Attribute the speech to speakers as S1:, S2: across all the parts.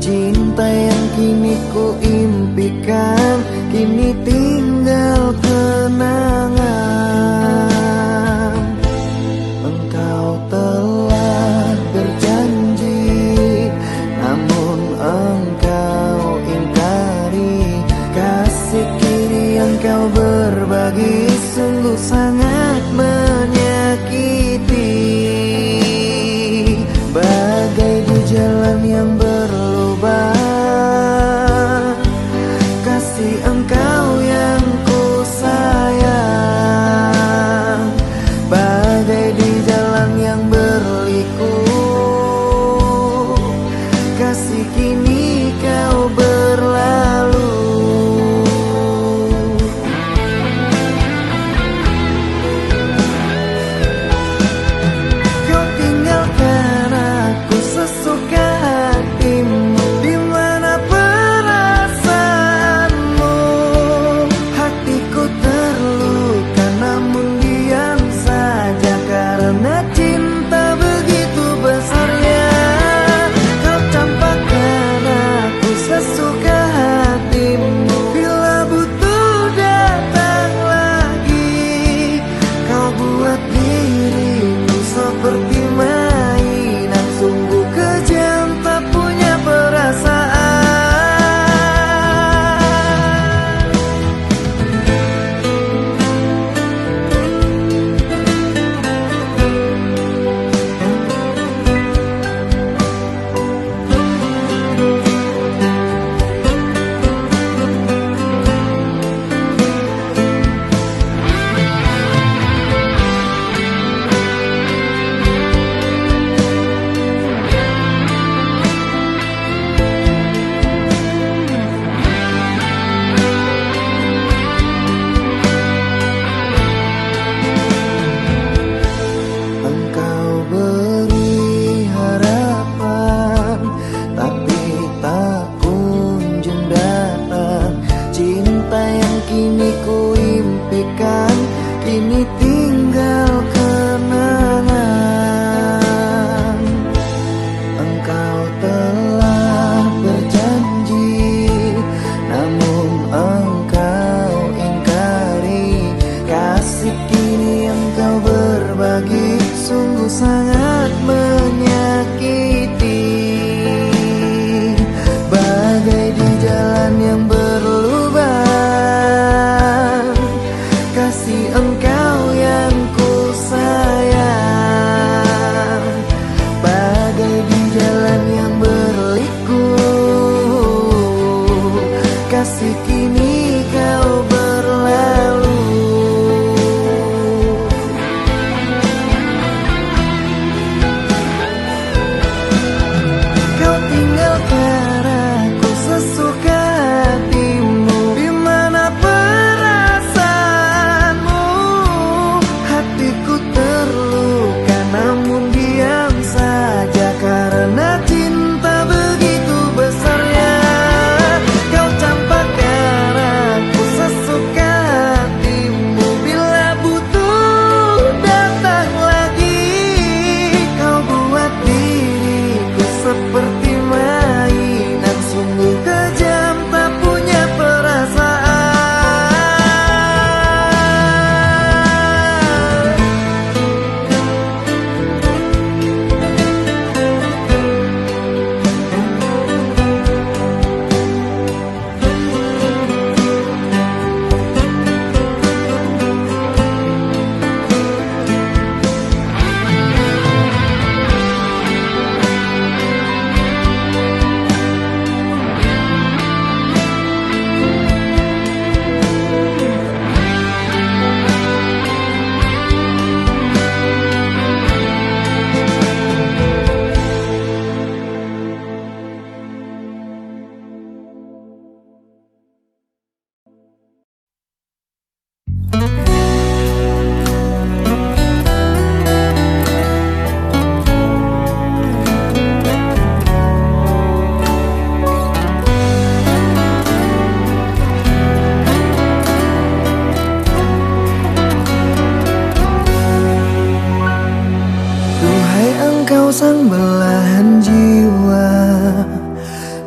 S1: cinta yang kini ku impikan, kini tinggal kenangan. Engkau telah berjanji, namun engkau ingkari. Kasih kini yang kau berbagi sungguh sangat menyakiti. Bagai di jalan yang berlubang, kasih engkau yang ku sayang. Bagai di jalan yang berliku, kasih kini kau berlalu. Kau tinggalkan aku sesuka hatimu, di mana perasaanmu. Hatiku terluka namun diam saja, karena cinta begitu besarnya. Kau campakkan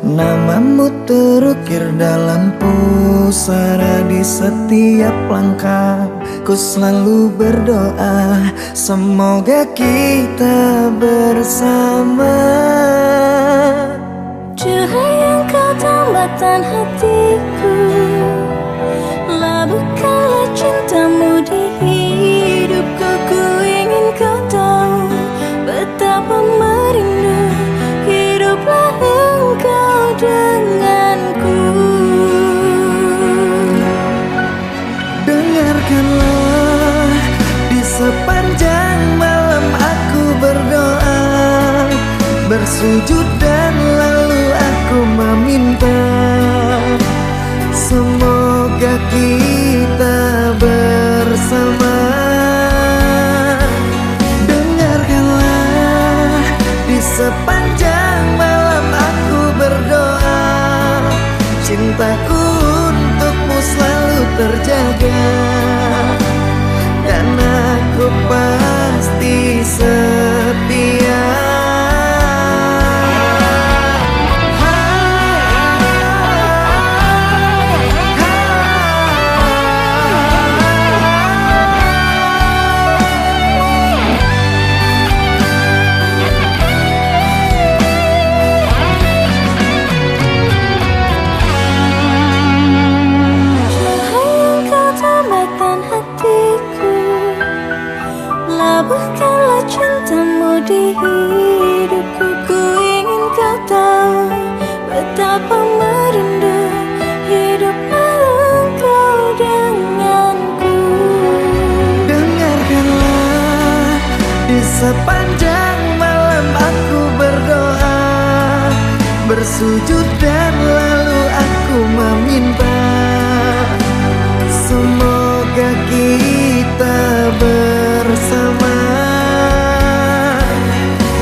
S1: Namamu terukir dalam pusara di setiap langkah. Ku selalu berdoa semoga kita bersama.
S2: Cahaya engkau tambatan hatiku, labuhkanlah cintamu di hidupku. Ku ingin kau tahu betapa merindu hiduplah engkau denganku.
S1: Dengarkanlah, di sepanjang malam aku berdoa, bersujud dan lalu aku meminta semoga kita bersama. Dengarkanlah, di sepanjang malam aku berdoa, cintaku untukmu selalu terjaga, dan aku pasti setia.
S2: Labuhkanlah cintamu di hidupku. Ku ingin kau tahu betapa merindu hiduplah engkau denganku.
S1: Dengarkanlah, di sepanjang malam aku berdoa, bersujud dan lalu aku meminta semoga kita bersama.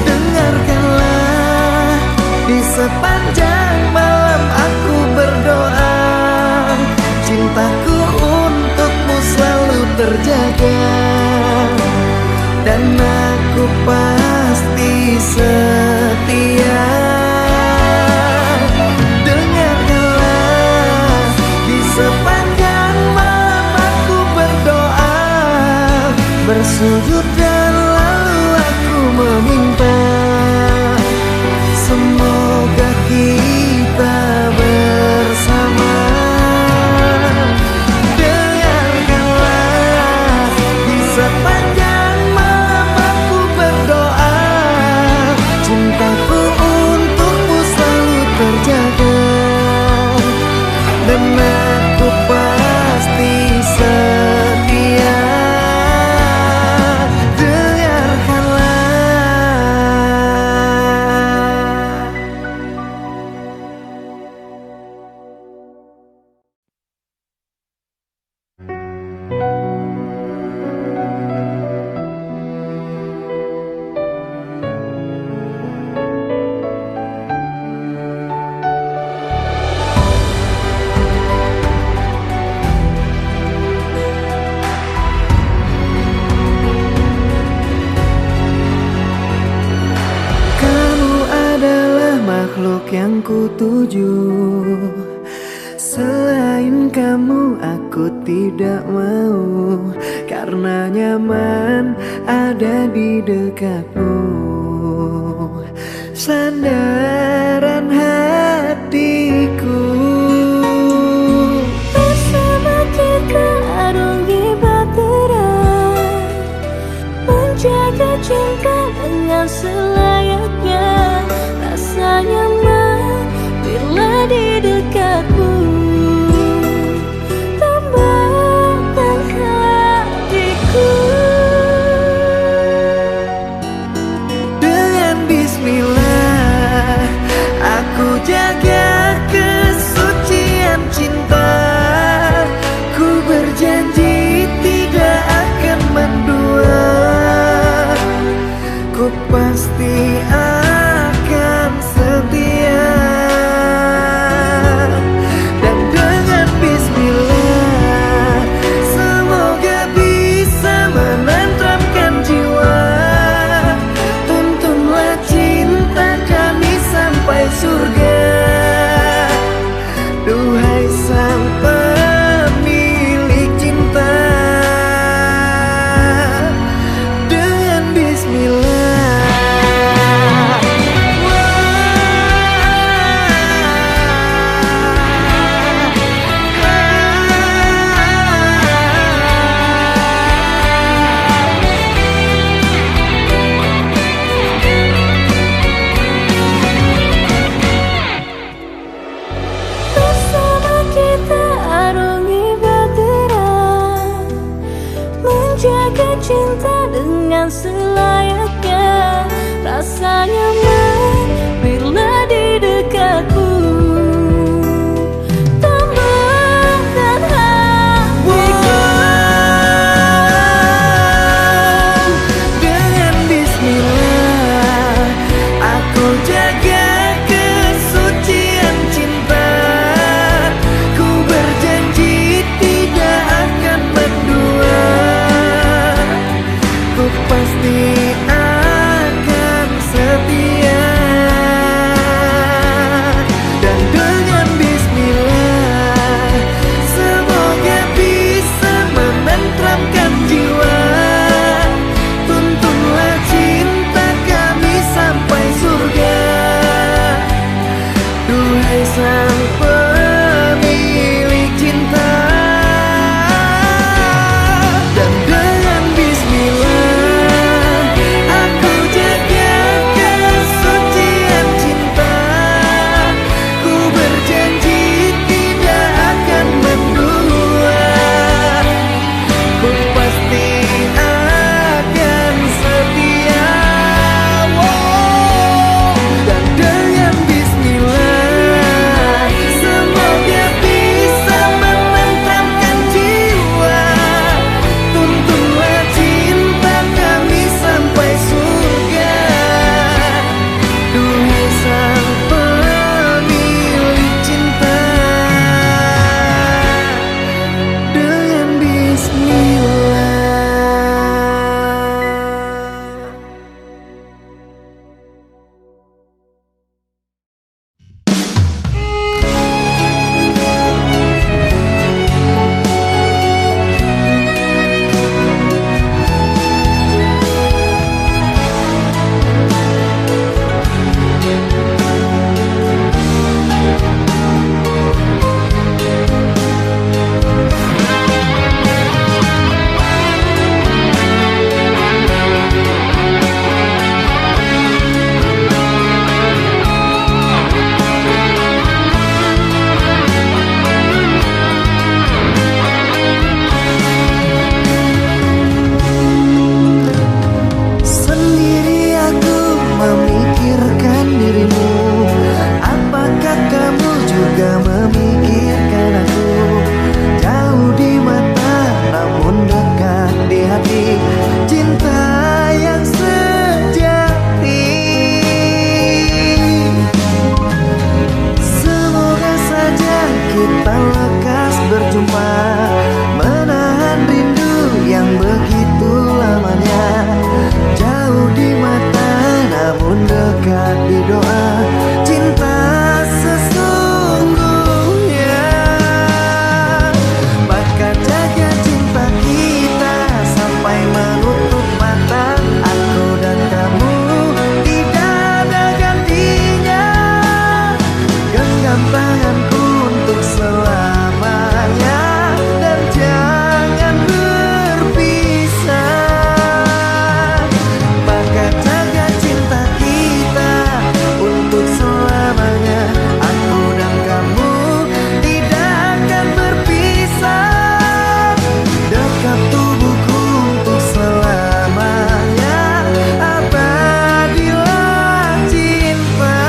S1: Dengarkanlah, di sepanjang malam aku berdoa, cintaku untukmu selalu terjaga, dan aku pasti setia. Dengarkanlah, di sepanjang malam aku berdoa, bersujud dan lalu aku meminta semoga kita bersama. Dengarkanlah, di sepanjang malam aku berdoa, cintaku untukmu selalu terjaga, dan aku pasti setia. Makhluk yang ku tuju, selain kamu aku tidak mau, karena nyaman ada di dekatmu. Sandaran hatiku,
S2: bersama kita arungi bahtera, menjaga cinta dengan selayaknya. Rasa nyaman bila di dekatmu, tambahkan hatiku.
S1: dengan bismillah aku jaga kesucian cinta. Ku berjanji tidak akan mendua, ku pasti akan setia. Dan dengan bismillah semoga bisa menenteramkan jiwa. Tuntunlah cinta kami sampai surga.
S2: nyaman bila di dekatmu. Tambahkan hatiku.
S1: Dengan bismillah aku jaga kesucian cinta. Ku berjanji tidak akan mendua. Ku pasti akan setia. Dan dengan bismillah semoga bisa menenteramkan jiwa. Tuntunlah cinta kami sampai surga. Duhai sang pemilik cinta. Dan dengan bismillah aku jaga kesucian cinta. Ku berjanji tidak akan mendua. Ku pasti akan setia. Dan dengan bismillah semoga bisa menenteramkan jiwa. Tuntunlah cinta kami sampai surga. Duhai sang pemilik cinta. Dengan bismillah. Sendiri aku memikirkan dirimu. Apakah kamu juga memikirkan aku? Jauh di mata namun dekat di hati. Cinta yang sejati. Semoga saja kita lekas berjumpa. Menahan rindu yang begitu lamanya. Jauh di mata namun dekat di doa. Cinta sesungguhnya. Maka jaga cinta kita sampai menutup mata. Aku dan kamu tidak ada gantinya. Genggam tanganku untuk selamanya. Dan jangan berpisah. Maka jaga cinta kita untuk selamanya. Aku dan kamu tidak akan berpisah. Dekat tubuhku untuk selamanya. Abadilah cinta.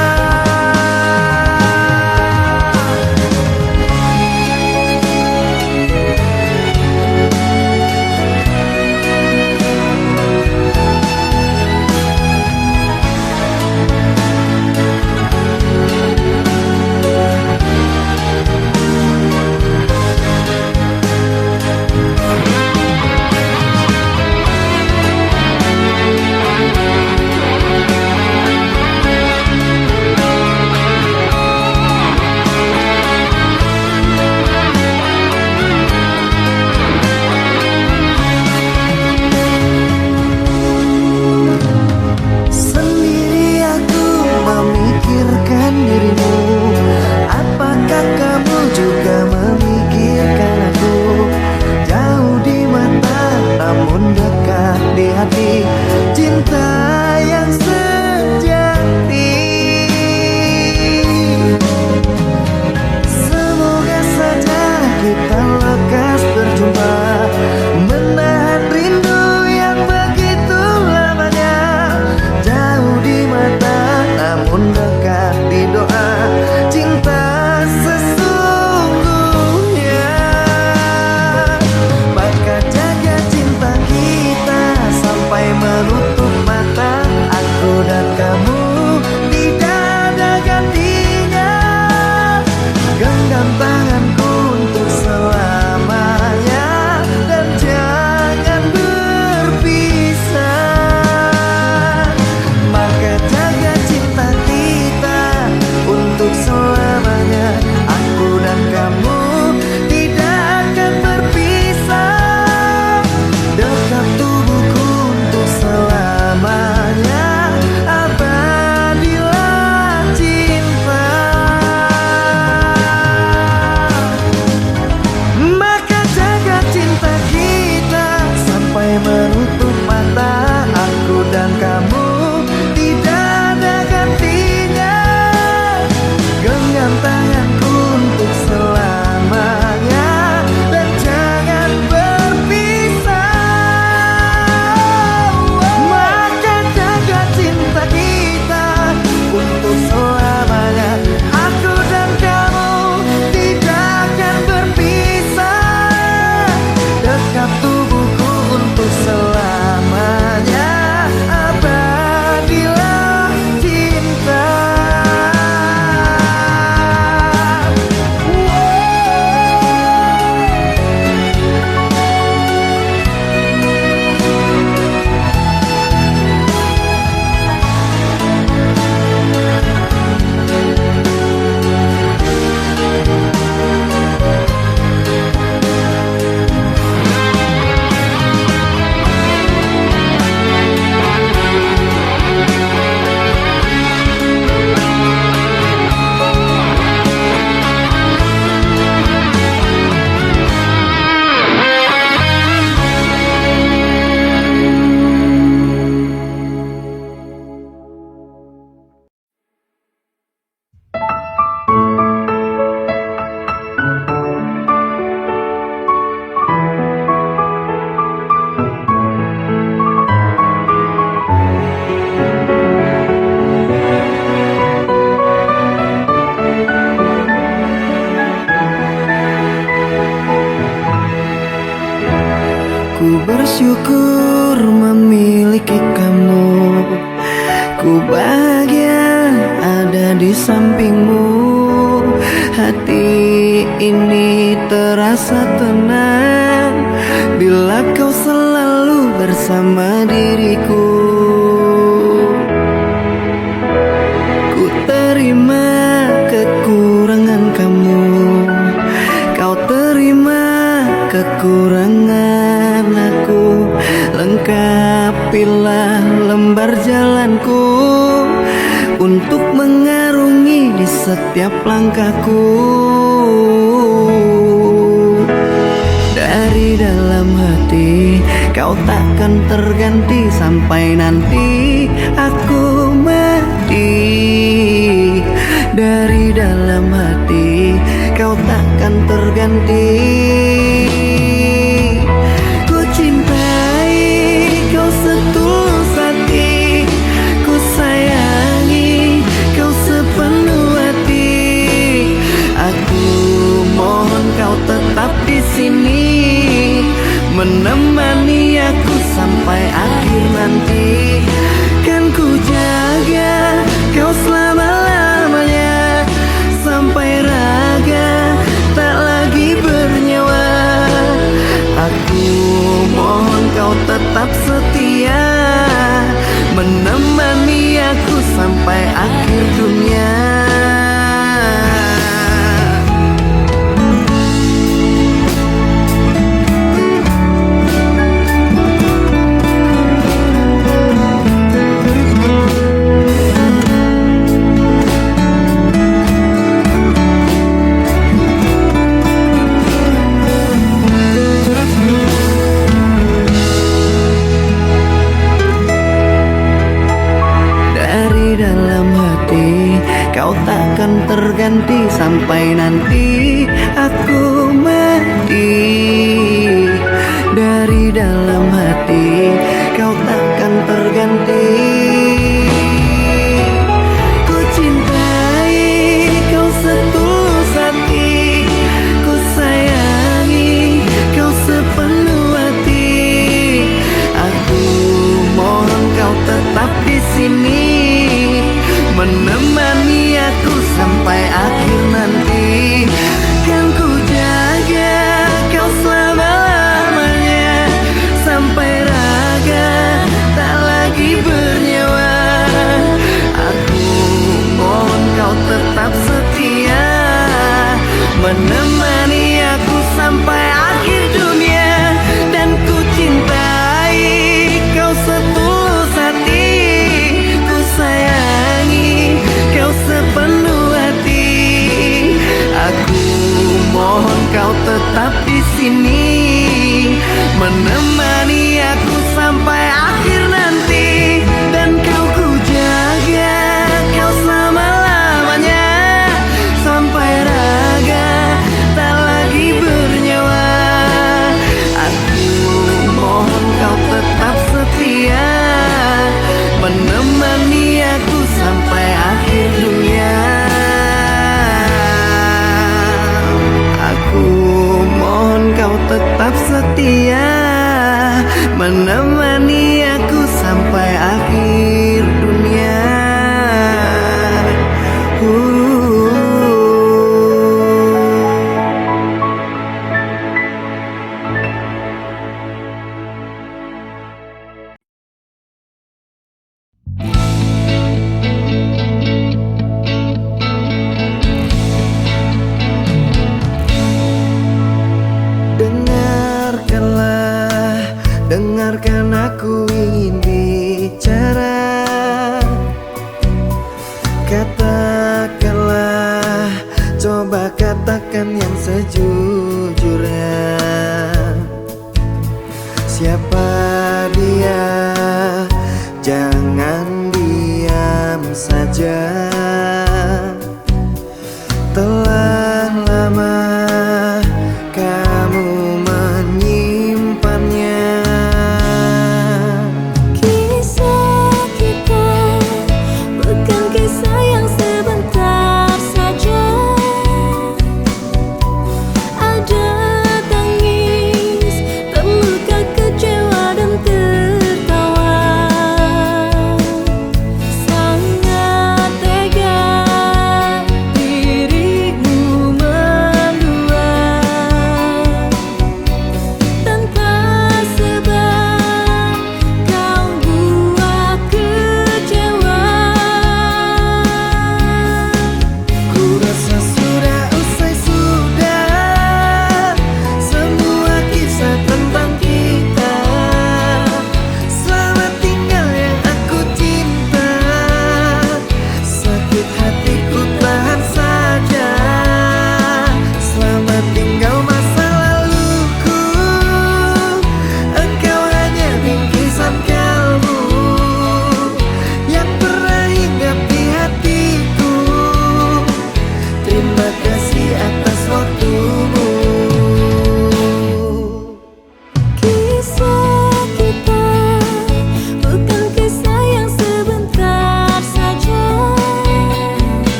S1: Genggam tanganku untuk selamanya dan jangan berpisah. Maka jaga cinta kita untuk selamanya. Aku dan kamu tidak akan berpisah. Dekat tubuhku untuk selamanya. Abadilah cinta. Maka jaga cinta kita sampai menutup mata. Aku dan kamu tidak ada gantinya. Genggam tanganku untuk selamanya dan jangan berpisah. Maka jaga cinta kita untuk selamanya. Aku dan kamu tidak akan berpisah. Dekat tubuhku untuk selamanya. Abadilah cinta. Ku bersyukur memiliki kamu. Ku bahagia ada di sampingmu. Hati ini terasa tenang bila kau selalu bersama diriku. Ku terima kekurangan kamu. Kau terima kekurangan aku. Lengkapilah lembar jalanku untuk mengarungi di setiap langkahku. Dari dalam hati kau takkan terganti sampai nanti aku mati. Dari dalam hati kau takkan terganti. Ku cintai kau setulus hati. Ku sayangi kau sepenuh hati. Aku mohon kau tetap di sini menemani aku sampai akhir nanti. Kan ku jaga kau selama-lamanya sampai raga tak lagi bernyawa. Aku mohon kau tetap setia menemani aku sampai akhir dunia. Kau takkan terganti sampai nanti aku mati. Dari dalam hati kau takkan terganti. Ku cintai kau setulus hati. Ku sayangi kau sepenuh hati. Aku mohon kau tetap di sini menemani aku sampai akhir nanti. menemani aku sampai akhir dunia. Dan ku cintai kau setulus hati, ku sayangi kau sepenuh hati. Aku mohon kau tetap di sini, menemani aku sampai akhir nanti. Dan kau ku jaga, kau selama-lamanya, sampai raga tak lagi bernyawa. Aku mohon kau tetap setia, menemani aku sampai akhir dunia. Aku mohon kau tetap setia, menemani aku sampai akhir dunia. Dengarkanlah, dengarkan aku ingin bicara. Katakanlah, coba katakan yang sejujurnya. Siapa dia? Jangan diam saja. Telah lama kamu menyimpannya.
S2: Kisah kita bukan kisah yang sebentar saja. Ada tangis, terluka, kecewa dan tertawa. Sangat tega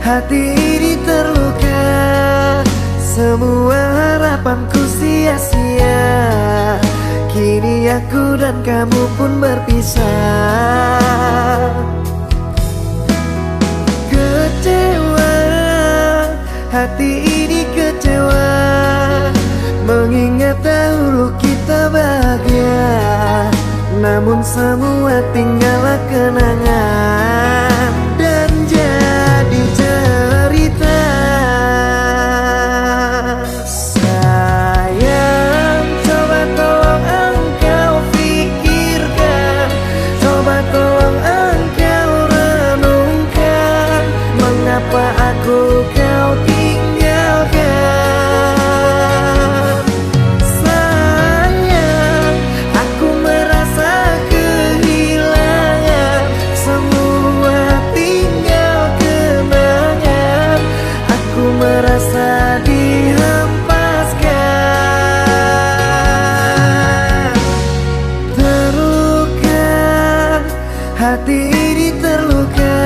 S1: hati ini terluka. Semua harapanku sia-sia. Kini aku dan kamu pun berpisah. Kecewa, hati ini kecewa, mengingat dahulu kita bahagia. Namun semua tinggallah kenangan dan jadi cerita. Sayang, coba tolong engkau pikirkan, coba tolong engkau renungkan, mengapa aku kau tinggalkan. Sayang, aku merasa kehilangan, semua tinggal kenangan. Aku merasa dihempaskan. Terluka, hati ini terluka,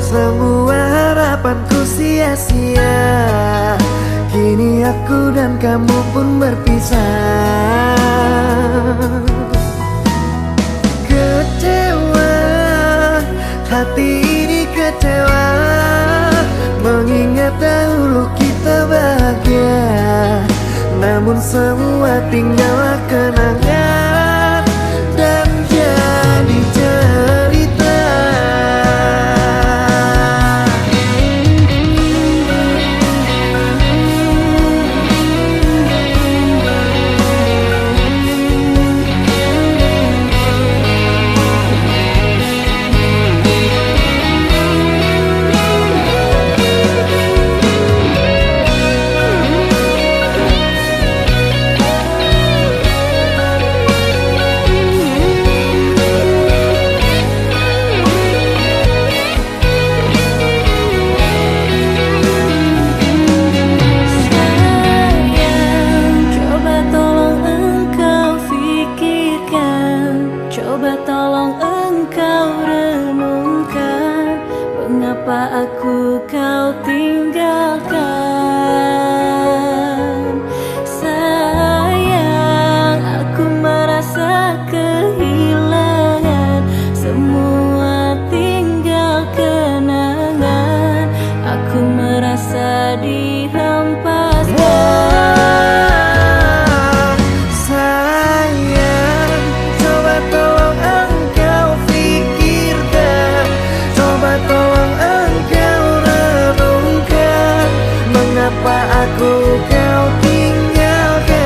S1: semua harapanku sia-sia. Kini aku dan kamu pun berpisah. Kecewa, hati ini kecewa, mengingat dahulu kita bahagia. Namun semua tinggallah kenangan dan jadi cerita. Coba tolong engkau renungkan, mengapa aku kau tinggalkan. Sayang, aku merasa kehilangan, semua tinggal kenangan. Aku merasa dihempaskan. Mengapa aku kau tinggalkan.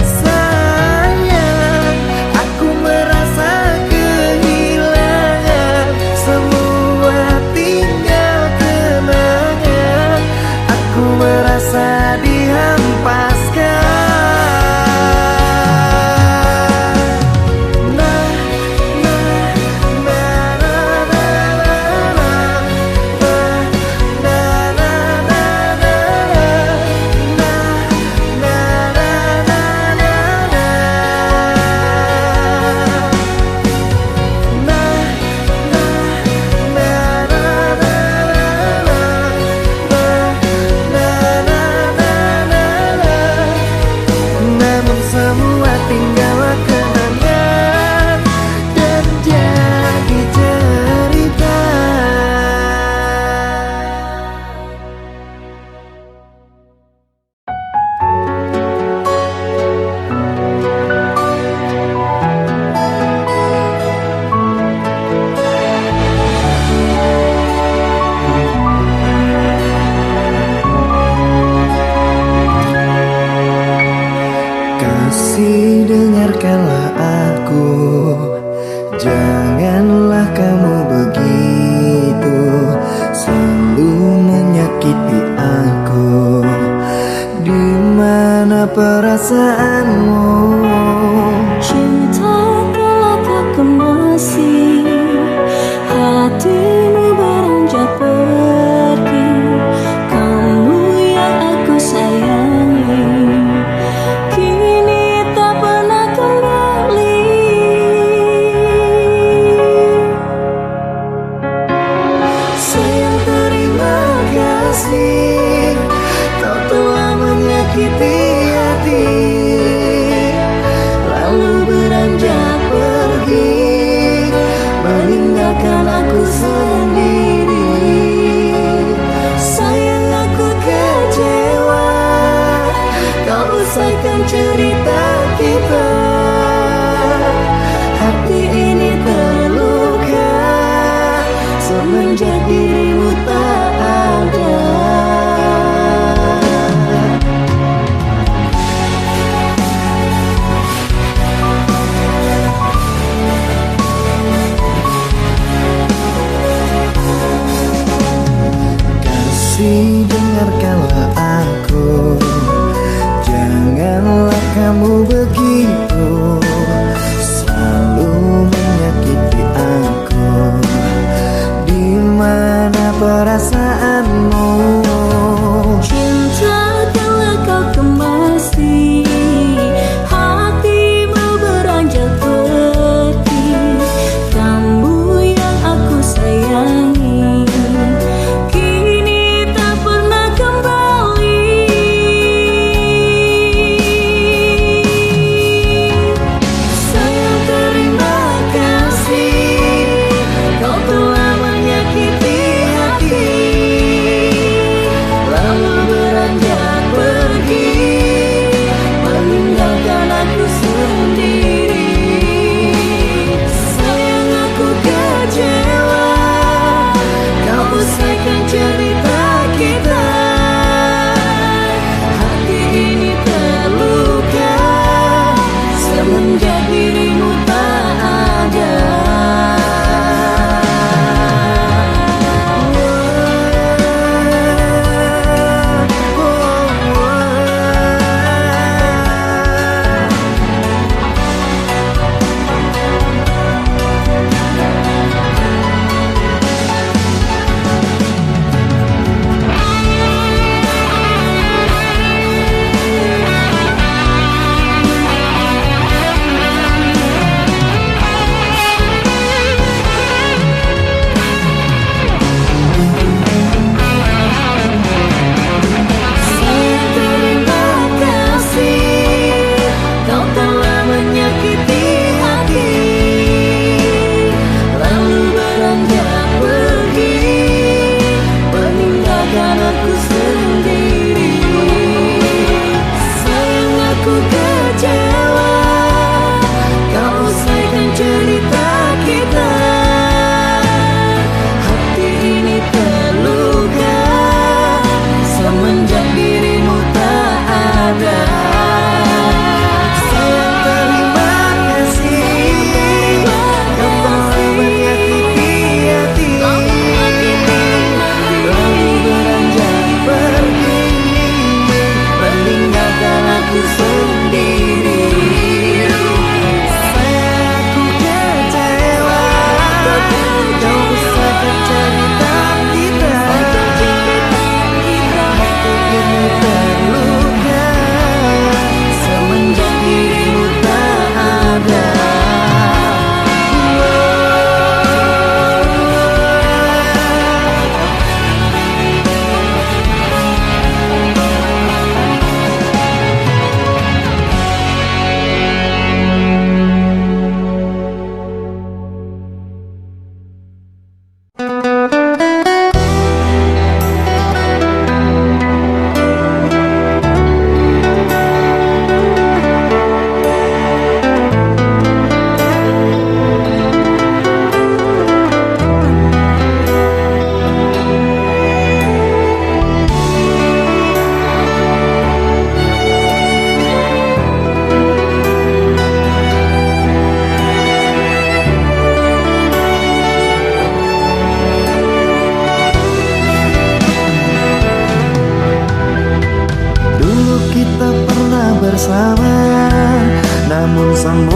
S1: Sayang, aku merasa kehilangan, semua tinggal kenangan. Aku merasa dihempaskan. Kasih, dengarkanlah aku, janganlah kamu begitu selalu menyakiti aku. Di mana perasaanmu?
S2: Cinta telah tak kemasi, hatimu beranjak pergi. Kamu yang aku sayangi, kini tak pernah kembali.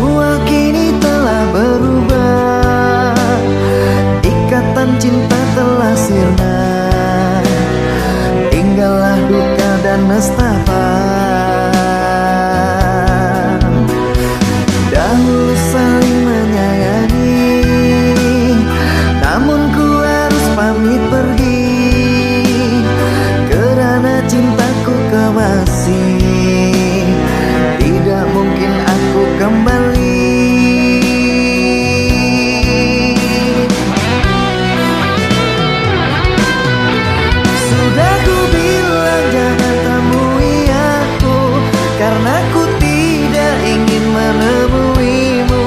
S1: Semua kini telah berubah, ikatan cinta telah sirna, tinggallah duka dan nestapa. Dahulu saling menyayangi, namun ku harus pamit pergi, kerana cintaku kau masih tidak mungkin aku kembali. Sudah ku bilang jangan temui aku, karena ku tidak ingin menemuimu.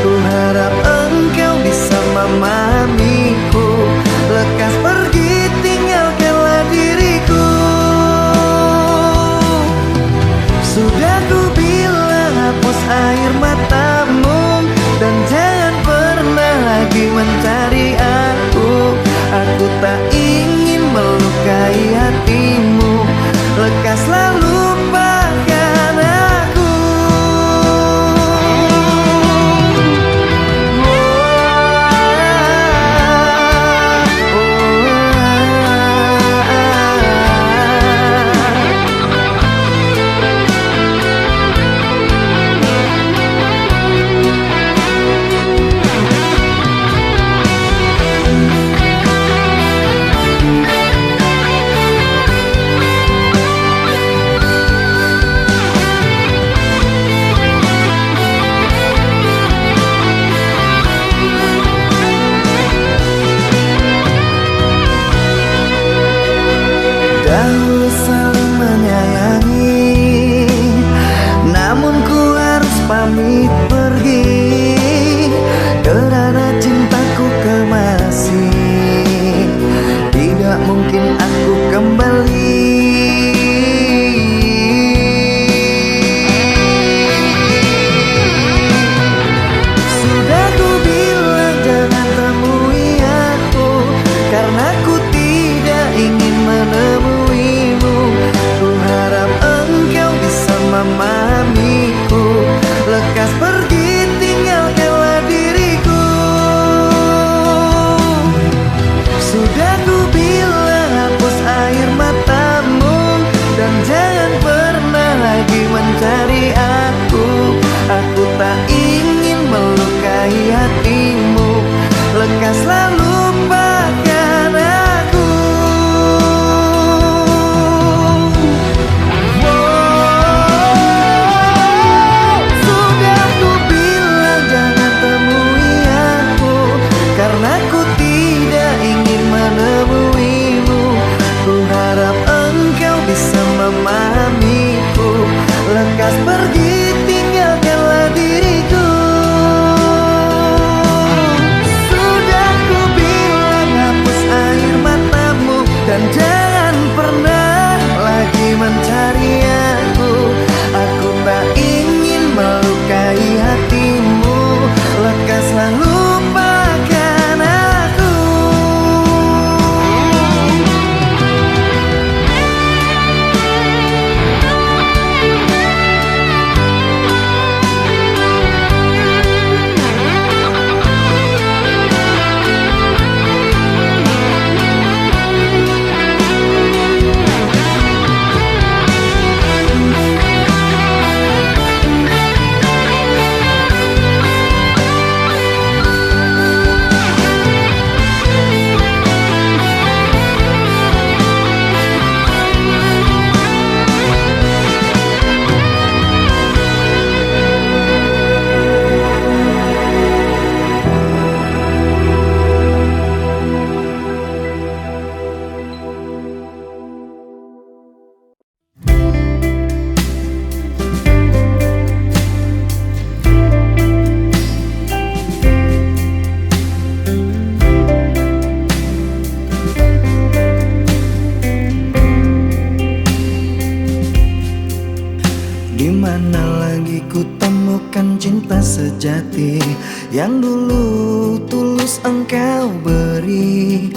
S1: Ku harap engkau bisa memahamiku, lekas pergi tinggalkanlah diriku. Sudah ku bilang hapus air matamu, dan jangan pernah lagi mencari aku. Aku tak ingin melukai hatimu, lekaslah lupakan aku. Dahulu saling menyayangi, namun ku harus pamit pergi, kerana cintaku kau masih tidak mungkin aku kembali. Sudah ku bilang jangan temui aku, karena ku tidak ingin menemuimu. Ku harap engkau bisa memahamiku, lekas pergi tinggalkanlah diriku. Sudah ku bilang hapus air matamu, dan jangan pernah lagi mencari aku. Aku tak ingin melukai hatimu, lekaslah lupakan aku. Sudah ku bilang jangan temui aku, karena ku tidak ingin menemuimu. Ku harap engkau bisa memahamiku, lekas pergi tinggalkanlah diriku. Sudah ku bilang hapus air matamu, dan jangan pernah lagi mencari aku. Aku tak ingin melukai hatimu, lekaslah lupakan aku. Di mana lagi ku temukan cinta sejati yang dulu tulus engkau beri?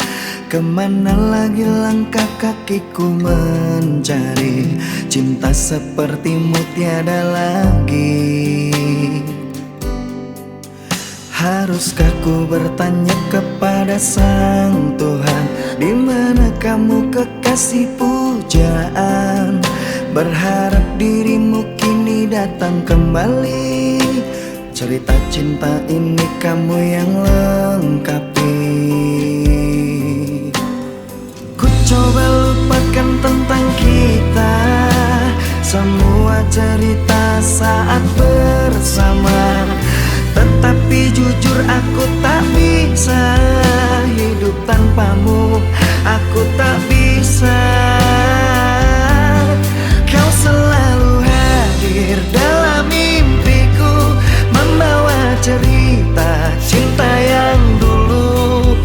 S1: Kemana lagi langkah kakiku mencari cinta sepertimu tiada lagi? Haruskah ku bertanya kepada Sang Tuhan, di mana kamu kekasih pujaan? Berharap dirimu kini datang kembali. Cerita cinta ini kamu yang lengkapi. Ku coba lupakan tentang kita, semua cerita saat bersama. Tetapi jujur aku tak bisa hidup tanpamu, aku tak bisa. Kau selalu hadir dalam mimpiku, membawa cerita cinta yang dulu.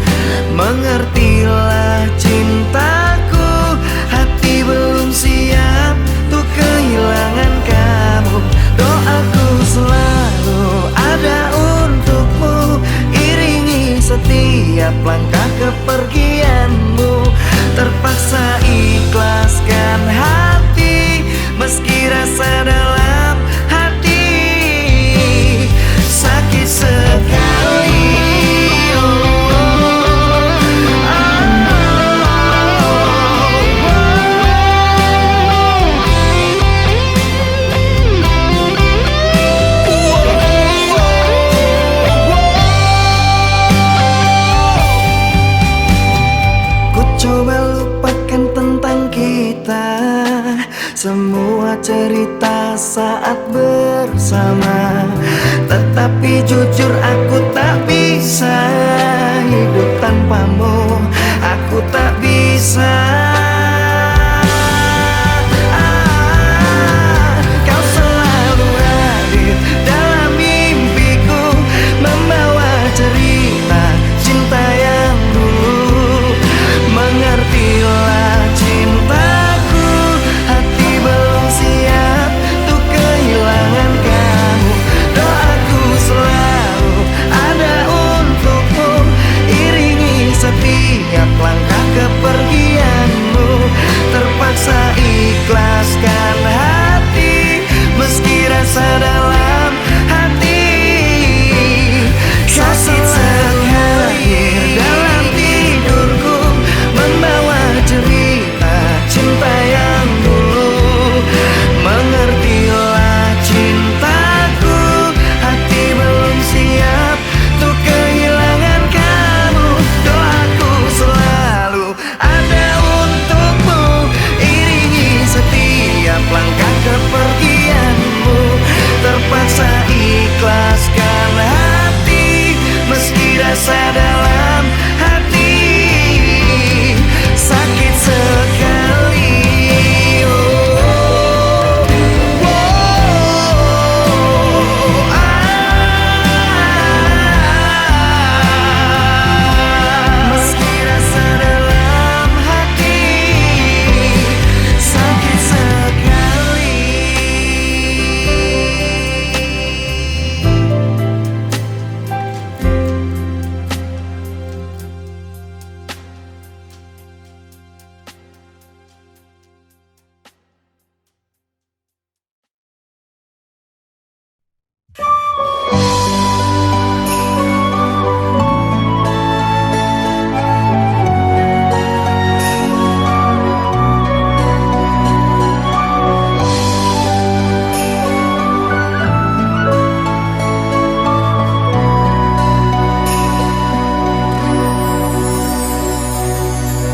S1: Mengertilah cintaku, hati belum siap untuk kehilangan kamu. Doaku selalu ada untukmu, iringi setiap langkah kepergianmu. Terpaksa ikhlaskan hati, meski rasa dalam hati sakit sekali. Coba lupakan tentang kita, semua cerita saat bersama. Tetapi jujur aku tak bisa hidup tanpamu, aku tak bisa. Kau selalu hadir dalam mimpiku, membawa cerita cinta yang dulu. Mengertilah cintaku, hati belum siap untuk kehilangan kamu. Doaku selalu ada untukmu, iringi setiap langkah kepergianmu. Terpaksa ikhlaskan hati, meski rasa dalam hati sakit sekali. Dalam tidurku membawa cerita cinta yang dulu. Mengertilah cintaku, hati belum siap untuk kehilangan kamu. Doaku selalu ada untukmu, iringi setiap langkah kepergianmu. Terpaksa ikhlaskan hati, meski rasa dalam hati sakit sekali. Meski rasa dalam hati sakit sekali.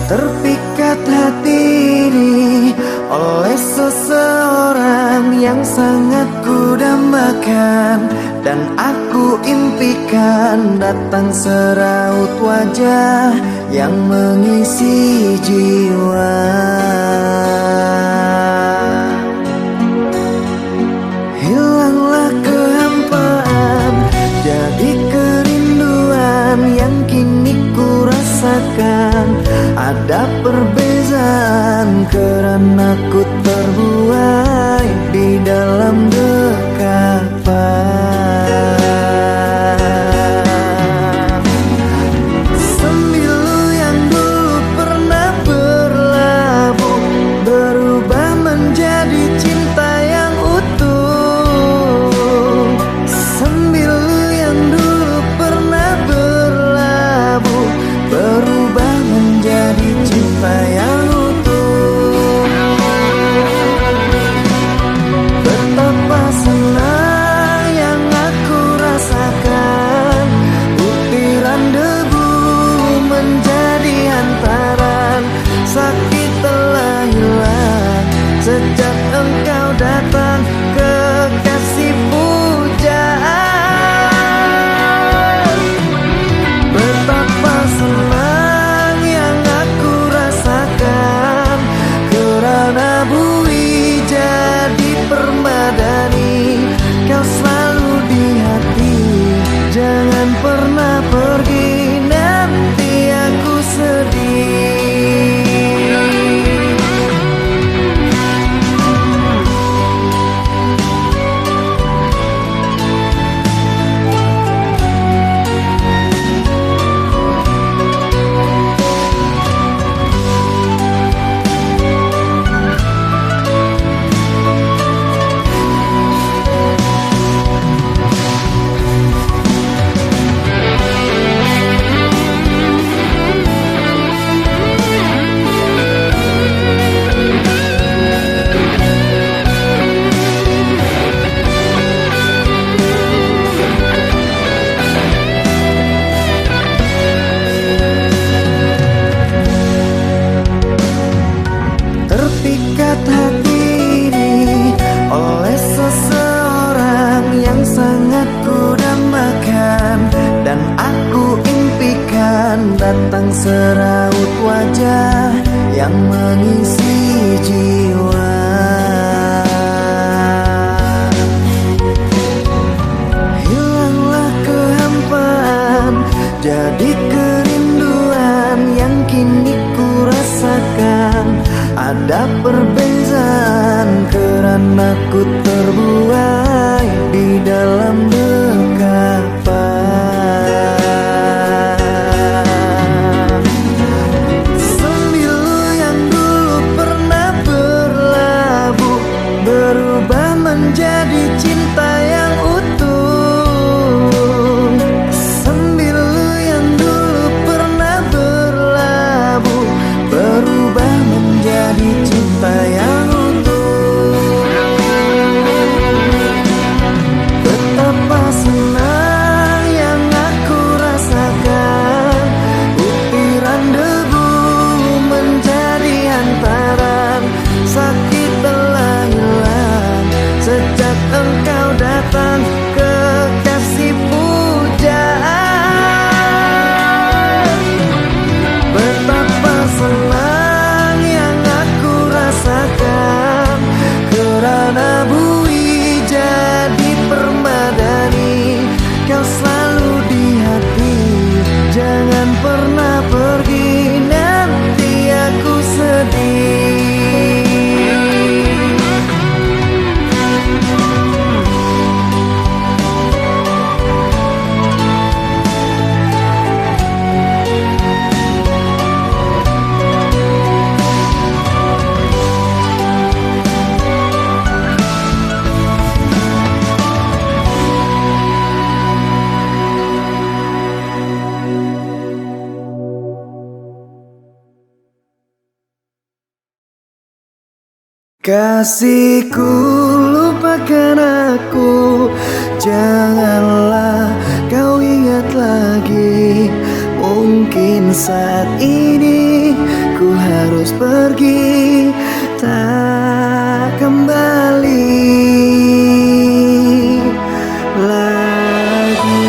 S1: Terpikat hati ini oleh seseorang yang sangat kudambakan, dan aku impikan datang seraut wajah yang mengisi jiwa. Hilanglah kehampaan, jadi kerinduan yang kini ku rasakan. Ada perbezaan karena ku terbuai di dalam dekapan. Sembilu yang dulu pernah berlabuh berubah Di kerinduan yang kini ku rasakan, ada perbezaan karena ku terbuai di dalam dekapan. Sembilu yang dulu pernah berlabuh berubah menjadi cinta yang utuh. Sembilu yang dulu pernah berlabuh berubah menjadi cinta yang utuh. Betapa senang yang aku rasakan, butiran debu menjadi hantaran. Sakit telah hilang sejak engkau datang, kekasih pujaan. Betapa senang yang aku rasakan kerana bui jadi permadani. Kau selalu di hati, jangan pernah pergi, nanti aku sedih. Kasihku, lupakan aku, janganlah kau ingat lagi. Mungkin saat ini ku harus pergi, tak kembali lagi.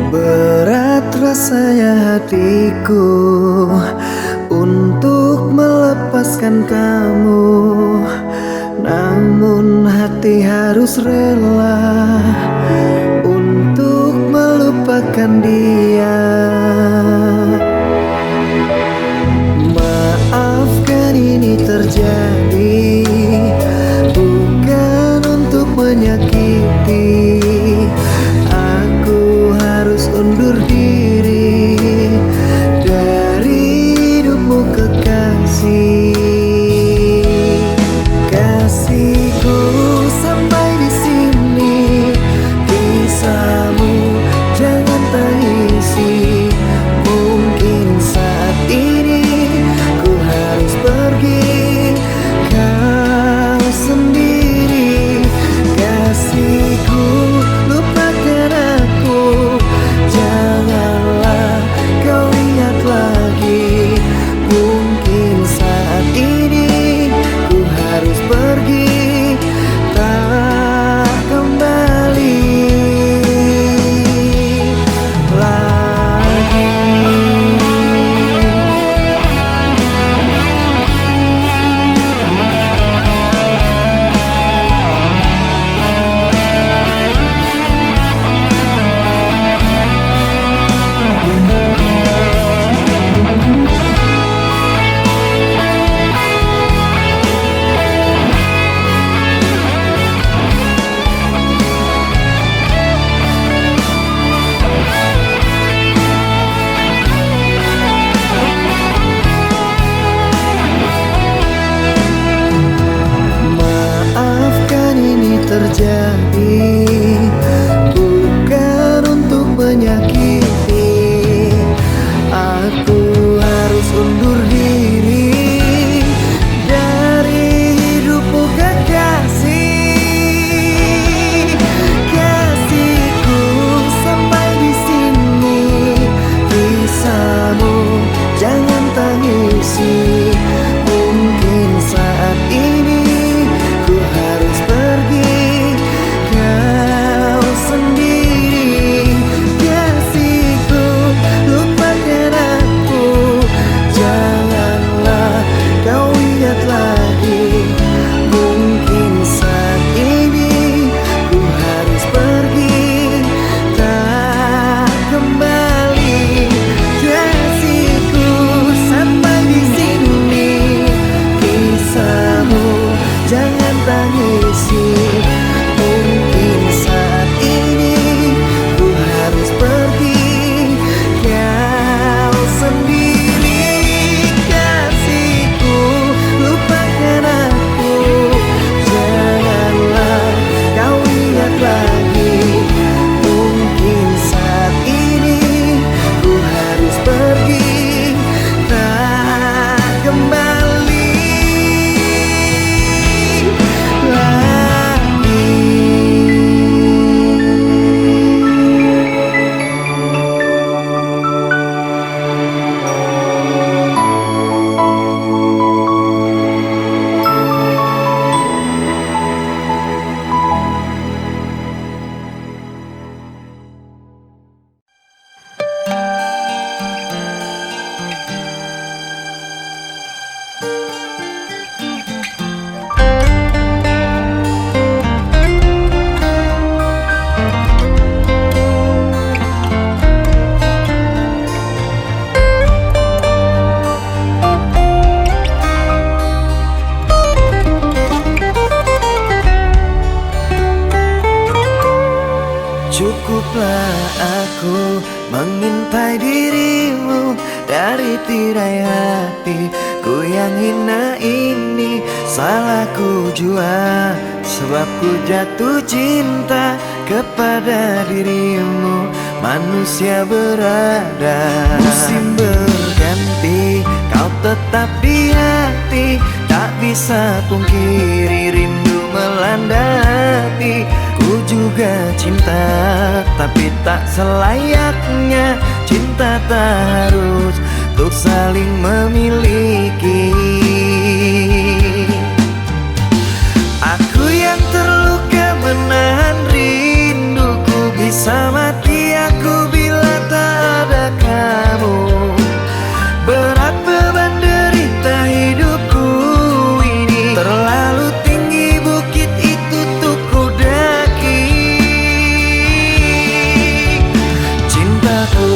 S1: Berat rasanya hatiku untuk melepaskan kamu, namun hati harus rela untuk melupakan dia. Maafkan ini terjadi, bukan untuk menyakiti. Aku harus undur diri dari hidupmu kekasih. Kasihku, sampai di sini Cukuplah aku mengintai dirimu dari tirai hatiku yang hina ini. Salahku jua sebab ku jatuh cinta kepada dirimu. Manusia berada, musim berganti, kau tetap di hati. Tak bisa pungkiri rindu melanda hati. Ku juga cinta, tapi tak selayaknya cinta tak harus untuk saling memiliki. Aku yang terluka menahan rinduku, bisa mati aku bila tak ada kamu. Berat beban derita hidupku ini, terlalu tinggi bukit itu untuk ku daki. Cintaku,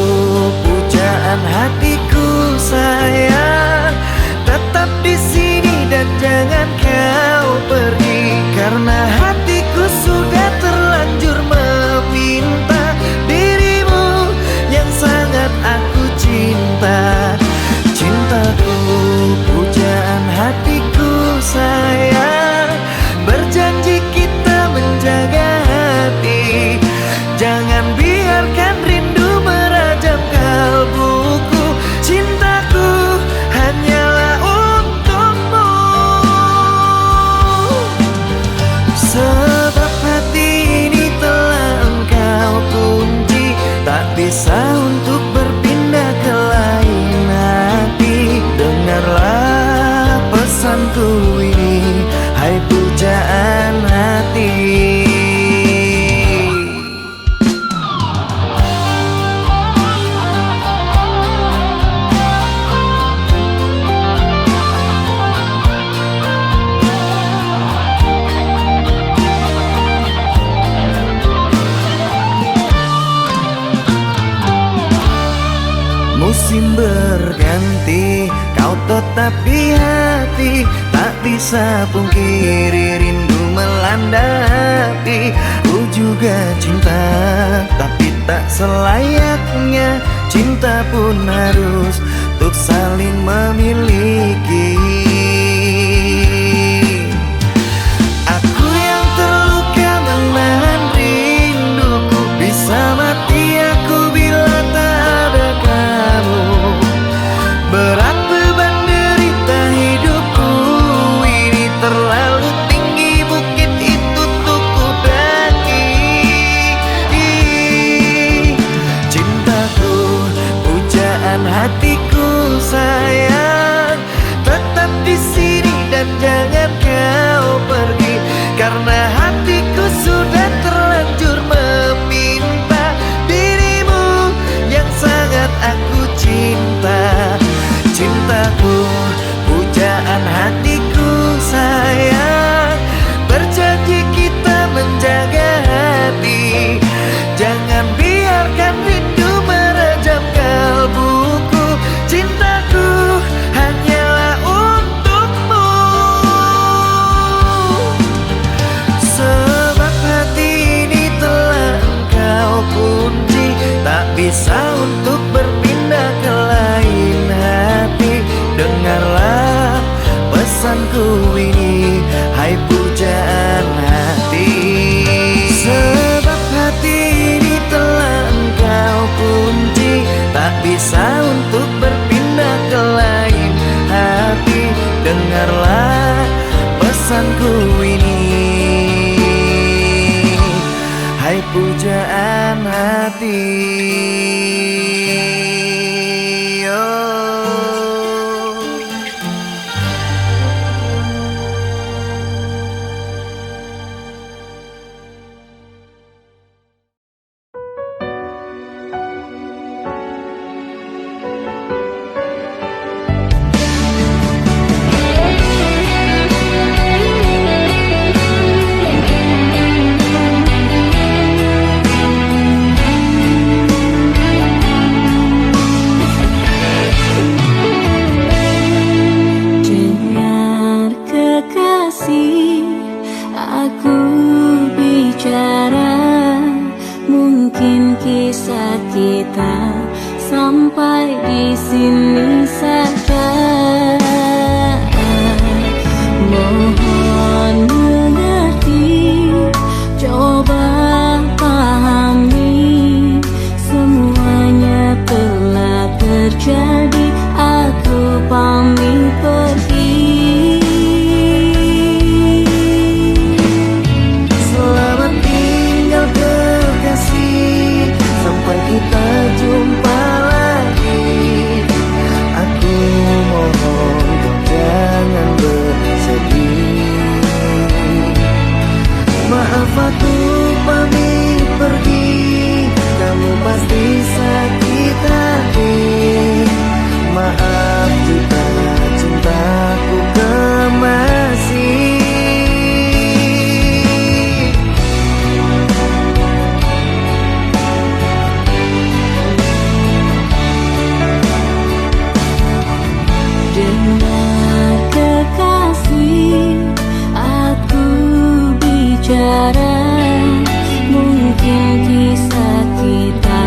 S1: pujaan hatiku sayang, tetap di sini dan jangan kau pergi. Karena hatiku sudah terlanjur meminta dirimu yang sangat aku cinta. Cintaku, pujaan hatiku sayang, berjanji kita menjaga hati. Jangan biarkan rindu merajam kalbuku. Cintaku hanyalah untukmu. Sebab hati ini telah engkau kunci, tak bisa untuk berpindah ke lain hati. Dengarlah pesanku ini, hai pujaan hati. Musim berganti, kau tetap di hati. Tak bisa pungkiri rindu melanda hati. Ku juga cinta, tapi tak selayaknya cinta pun harus untuk saling memiliki. Aku yang terluka menahan rinduku, bisa mati aku bila tak ada kamu. Berat beban derita hidupku ini, terlalu tinggi bukit itu untuk ku daki. Cintaku, pujaan hatiku sayang, tetap di sini dan jangan kau pergi. Karena hatiku sudah terlanjur meminta dirimu yang sangat aku cinta. Cintaku, pujaan hatiku sayang, berjanji kita menjaga hati. Jangan biarkan rindu merajam kalbuku. Cintaku hanyalah untukmu. Sebab hati ini telah engkau kunci, tak bisa untuk berpindah ke lain hati. Dengarlah pesanku ini, hai pujaan hati. Sebab hati ini telah engkau kunci, tak bisa untuk berpindah ke lain hati. Dengarlah pesanku ini, hai pujaan hati.
S2: Mungkin kisah kita sampai di sini saja. Mohon mengerti, coba pahami, semuanya telah terjadi. Aku pamit pergi.
S1: Selamat tinggal kekasih, sampai kita jumpa lagi. Aku mohon kau jangan bersedih. Maaf aku pamit pergi, kamu pasti sakit hati. Maaf jika cintaku kemasi.
S2: Dengar kekasih, aku bicara. Mungkin kisah kita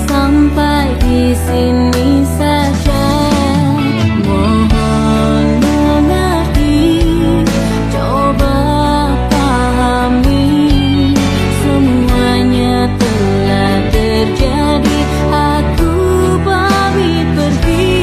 S2: sampai di sini saja. Mohon mengerti, coba pahami, semuanya telah terjadi. Aku pamit pergi.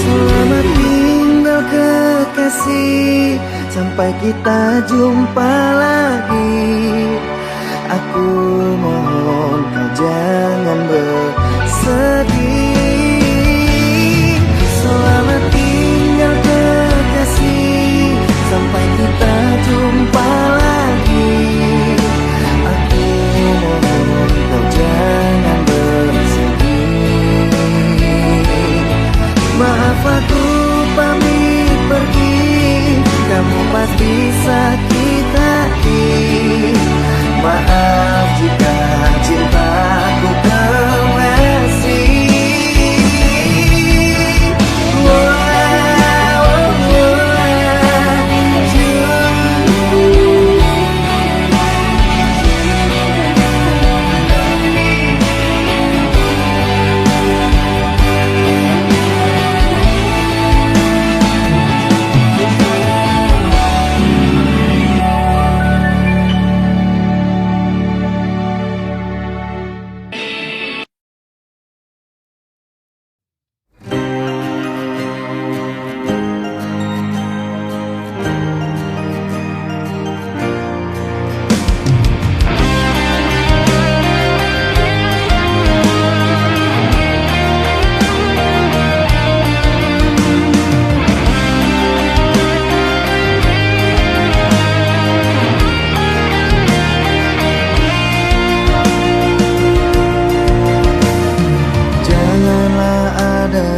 S1: Selamat tinggal kekasih, sampai kita jumpa lagi. Aku mohon kau jangan bersedih. Selamat tinggal kekasih, sampai kita jumpa lagi. Aku mohon kau jangan bersedih. Maaf aku pamit pergi, kamu pasti sakit hati. Maaf jika cintaku kemasi.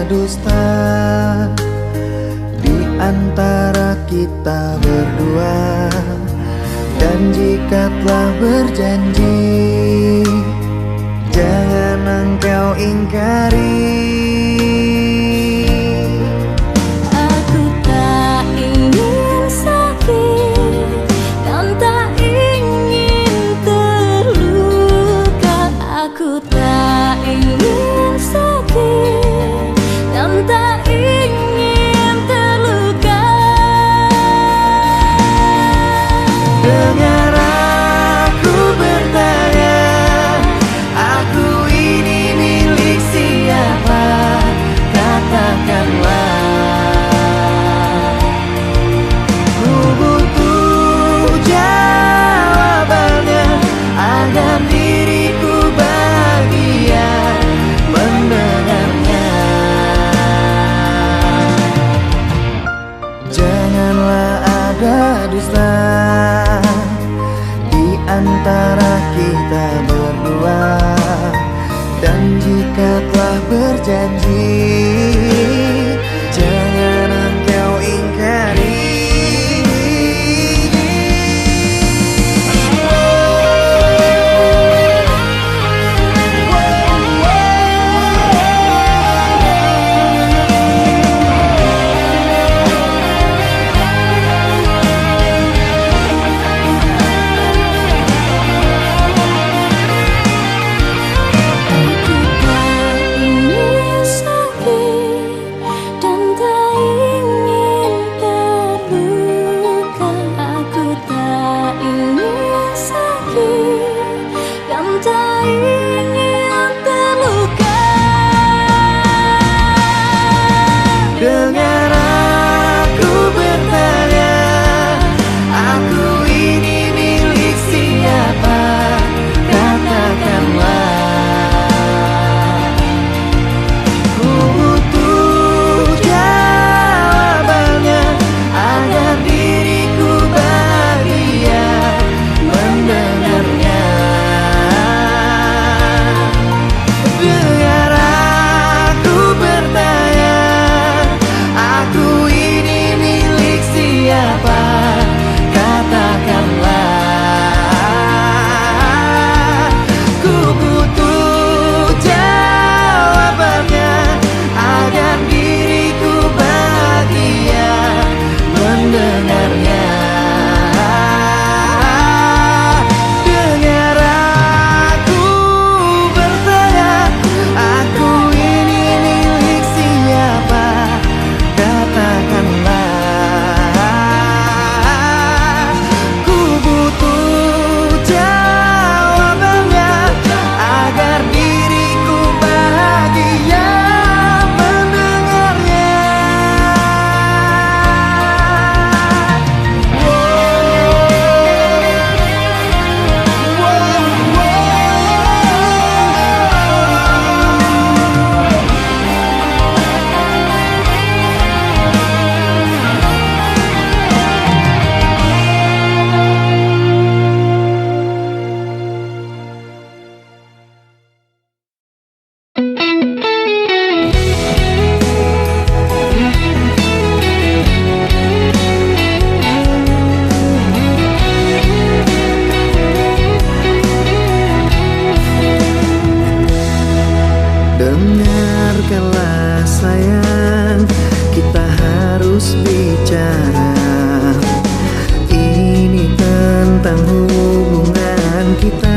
S1: Dusta di antara kita berdua, dan jika telah berjanji, jangan engkau ingkari.
S2: Aku tak ingin sakit dan tak ingin terluka. Aku tak ingin sakit dan tak ingin terluka.
S1: Dengar aku bertanya, aku ini milik siapa? Kita telah berjanji, jangan engkau ingkari. Dengar aku bertanya, aku ini milik siapa? Katakanlah. Ku butuh jawabannya agar diriku bahagia mendengarnya. Dengar aku bertanya, aku ini milik siapa? Katakanlah. Ku butuh jawabannya agar diriku bahagia mendengarnya. Dengar aku bertanya, aku ini milik siapa? Katakanlah. Ku butuh jawabannya agar diriku bahagia mendengarnya. Dengarkanlah sayang, kita harus bicara. Ini tentang hubungan kita.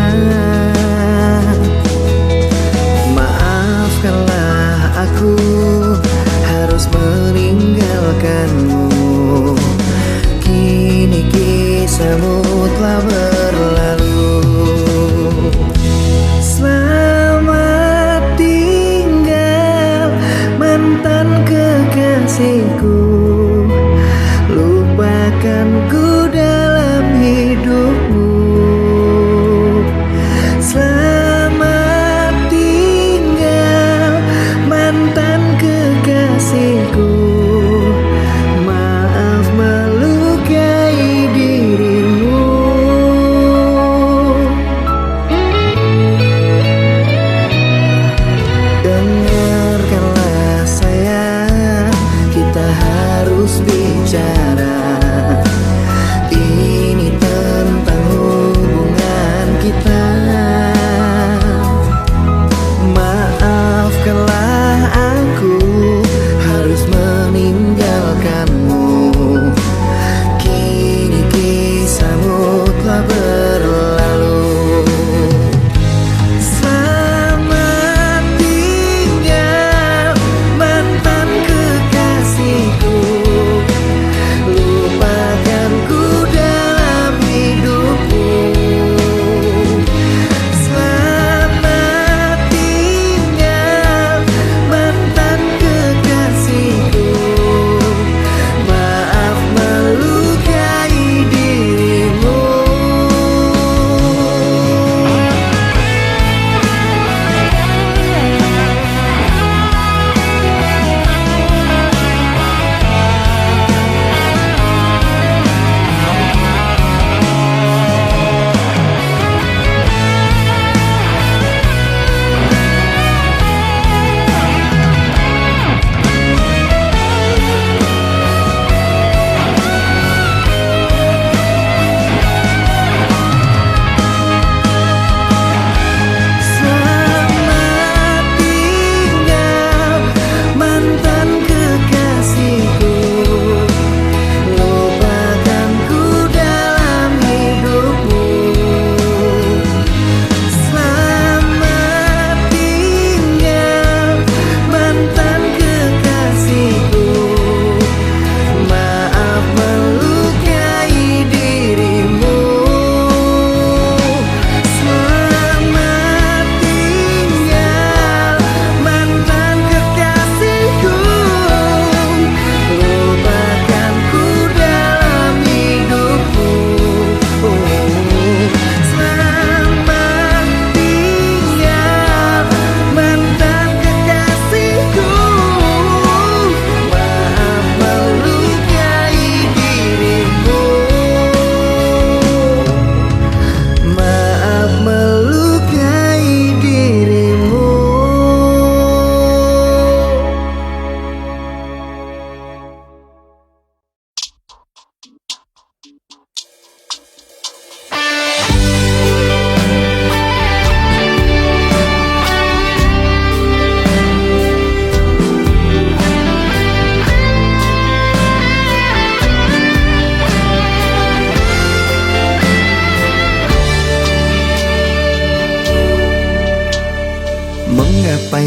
S1: Maafkanlah aku harus meninggalkanmu. Kini kisahmu telah berlalu. Selamat tinggal mantan kekasihku. Lupakanku dalam hidupmu. Selamat tinggal mantan kekasihku. Maaf melukai dirimu. Dengarkanlah sayang, kita harus bicara. Ini tentang hubungan kita. Maafkanlah aku harus meninggalkanmu. Kini kisahmu telah berlalu. Selamat tinggal mantan kekasihku.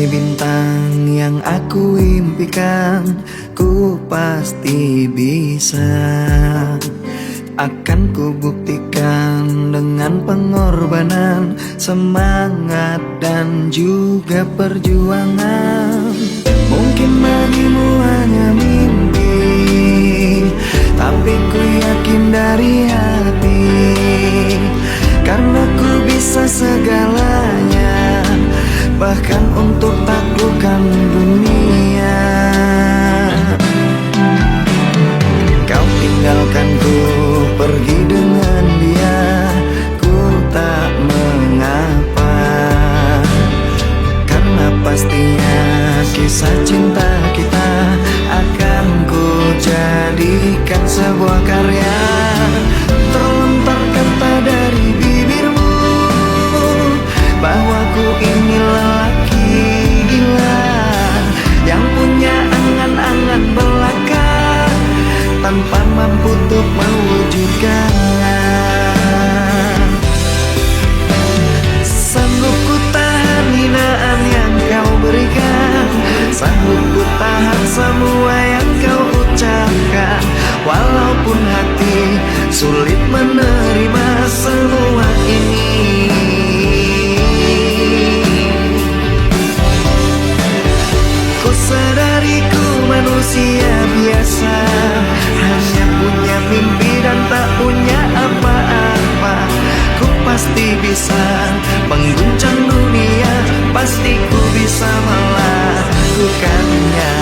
S1: Bagai bintang yang aku impikan, ku pasti bisa. Akan ku buktikan dengan pengorbanan, semangat dan juga perjuangan. Mungkin bagimu hanya mimpi, tapi ku yakin dari hati, karena ku bisa segalanya, bahkan untuk taklukkan dunia. Kau tinggalkan ku pergi dengan dia, ku tak mengapa, karena pastinya kisah cinta kita akan ku jadikan sebuah karya. Terlontar kata dari bibirmu bahwa ku ini lelaki gila yang punya angan-angan belaka, tanpa mampu untuk mewujudkannya. Sanggup ku tahan hinaan yang kau berikan, sanggup ku tahan semua yang kau ucapkan, walaupun hati sulit menerima semua ini. Ku sadari ku manusia biasa, hanya punya mimpi dan tak punya apa-apa. Ku pasti bisa mengguncang dunia, pasti ku bisa melakukannya.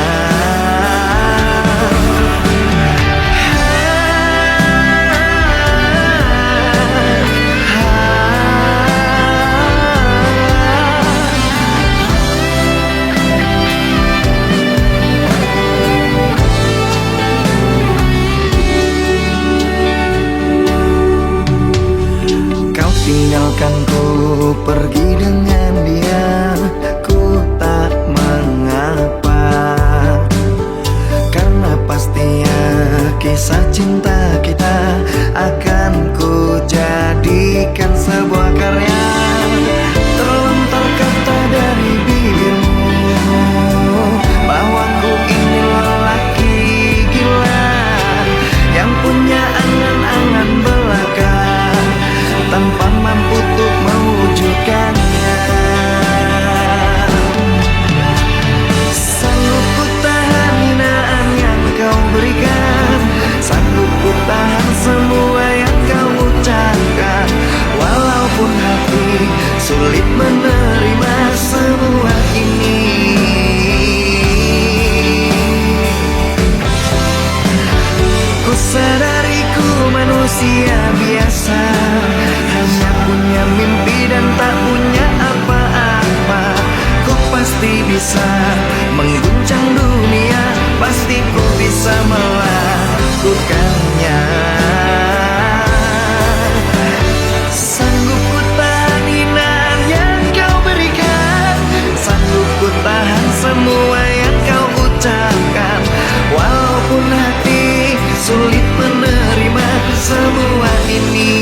S1: Tinggalkan ku pergi dengan dia, ku tak mengapa, karena pastinya kisah cinta kita akan ku jadikan sebuah karya. Terlontar kata dari bibirmu bahwa ku ini lelaki gila yang punya angan-angan belaka, tanpa mampu untuk mewujudkannya. Sanggup ku tahan hinaan yang kau berikan, sanggup ku tahan semua yang kau ucapkan, walaupun hati sulit menerima semua ini. Ku sadari ku manusia biasa, hanya punya mimpi dan tak punya apa-apa. Ku pasti bisa mengguncang dunia, pasti ku bisa melakukannya. Sanggup ku tahan hinaan yang kau berikan, sanggup ku tahan semua yang kau ucapkan, walaupun hati sulit menerima semua ini.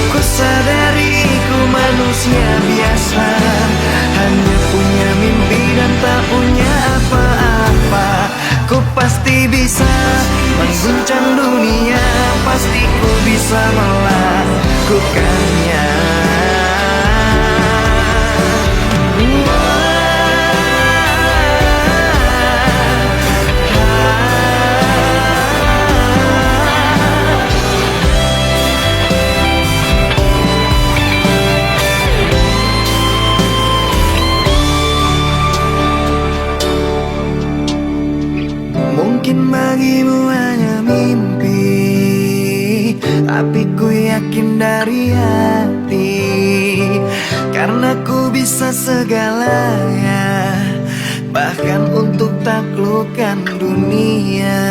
S1: Ku sadari ku manusia biasa, hanya punya mimpi dan tak punya apa-apa. Ku pasti bisa mengguncang dunia, pasti ku bisa melakukannya. Mungkin bagimu hanya mimpi, tapi ku yakin dari hati, karena ku bisa segalanya, bahkan untuk taklukkan dunia.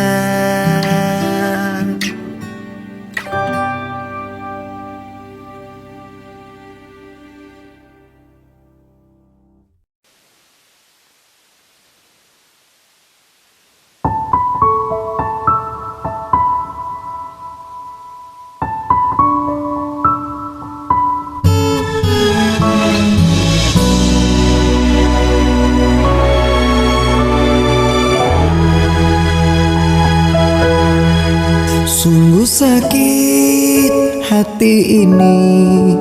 S1: sakit hati ini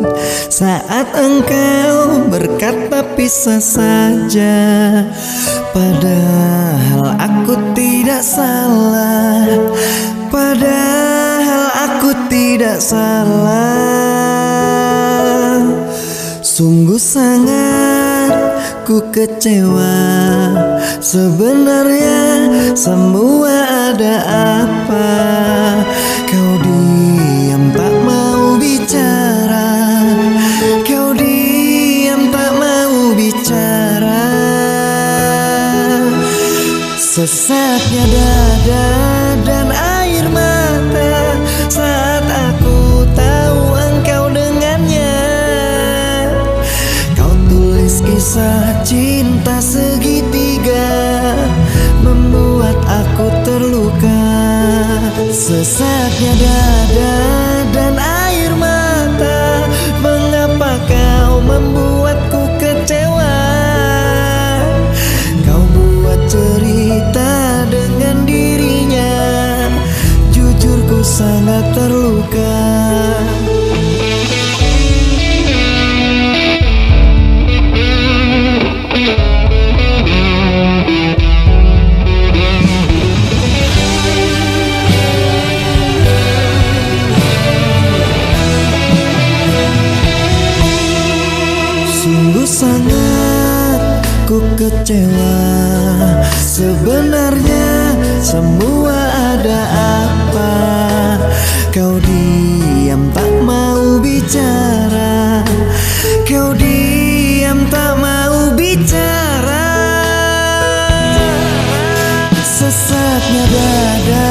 S1: saat engkau berkata pisah saja, padahal aku tidak salah, padahal aku tidak salah. Sungguh sangat ku kecewa, sebenarnya semua ada apa? Kau diam tak mau bicara, kau diam tak mau bicara. Sesaknya dada dan air mata saat aku tahu engkau dengannya. Kau tulis kisah cinta segitiga, membuat aku terluka. Sesaknya dada dan air mata, mengapa kau membuatku kecewa? Kau buat cerita dengan dirinya, jujur ku sangat terluka. Sungguh sangat ku kecewa, sebenarnya semua ada apa? Kau diam tak mau bicara, kau diam tak mau bicara. Sesaknya dada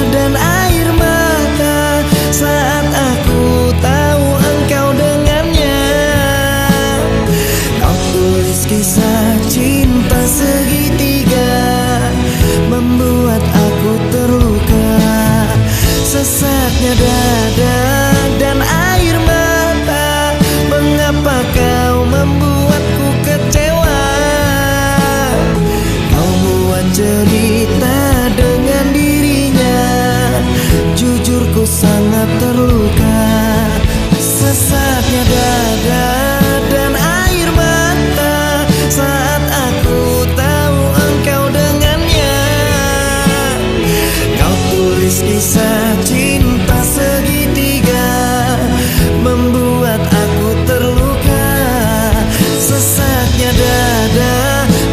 S1: dan air mata saat aku tahu engkau dengannya. Kau tulis kisah cinta segitiga, membuat aku terluka. Sesaknya dada dan air mata, mengapa kau membuatku kecewa? Kau buat cerita dengan dirinya, jujur ku sangat terluka. Sesaknya dada dan air mata saat aku tahu engkau dengannya. Kau tulis kisah cinta segitiga, membuat aku terluka. Sesaknya dada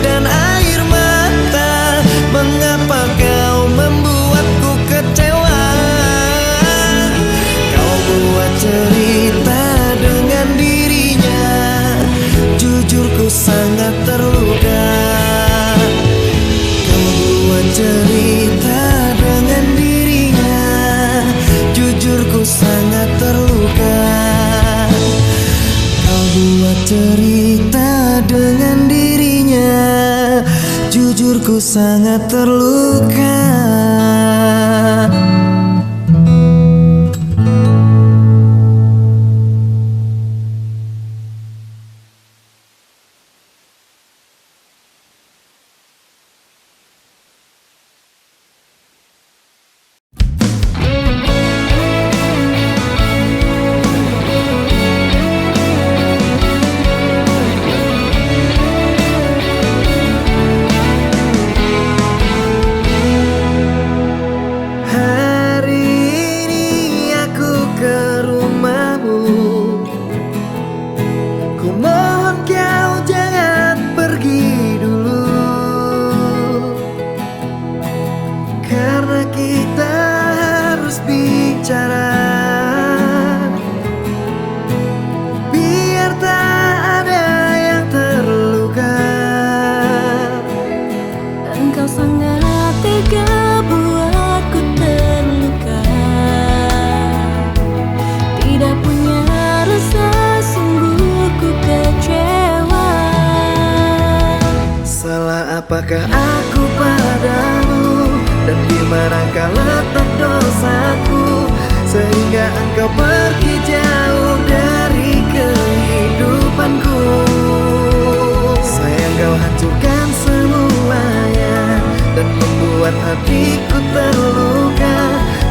S1: dan air mata, mengapa kau membuatku kecewa? Kau buat cerita dengan dirinya, jujur ku sangat terluka. Kau buat cerita dengan dirinya, jujur ku sangat terluka. Kau buat cerita dengan dirinya, jujur ku sangat terluka. Apakah aku padamu, dan di manakah letak dosaku, sehingga engkau pergi jauh dari kehidupanku? Sayang, kau hancurkan semuanya dan membuat hatiku terluka.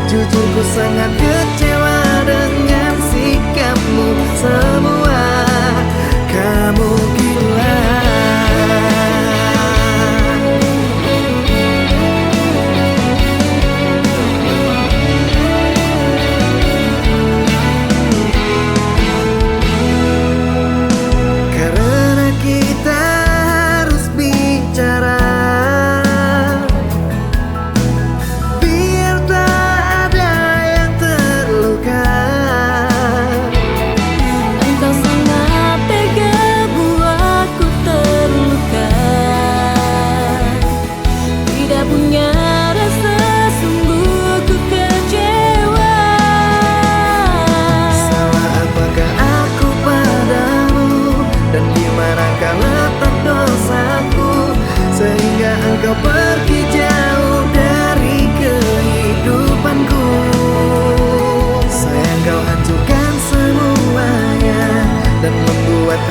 S1: Jujur ku sangat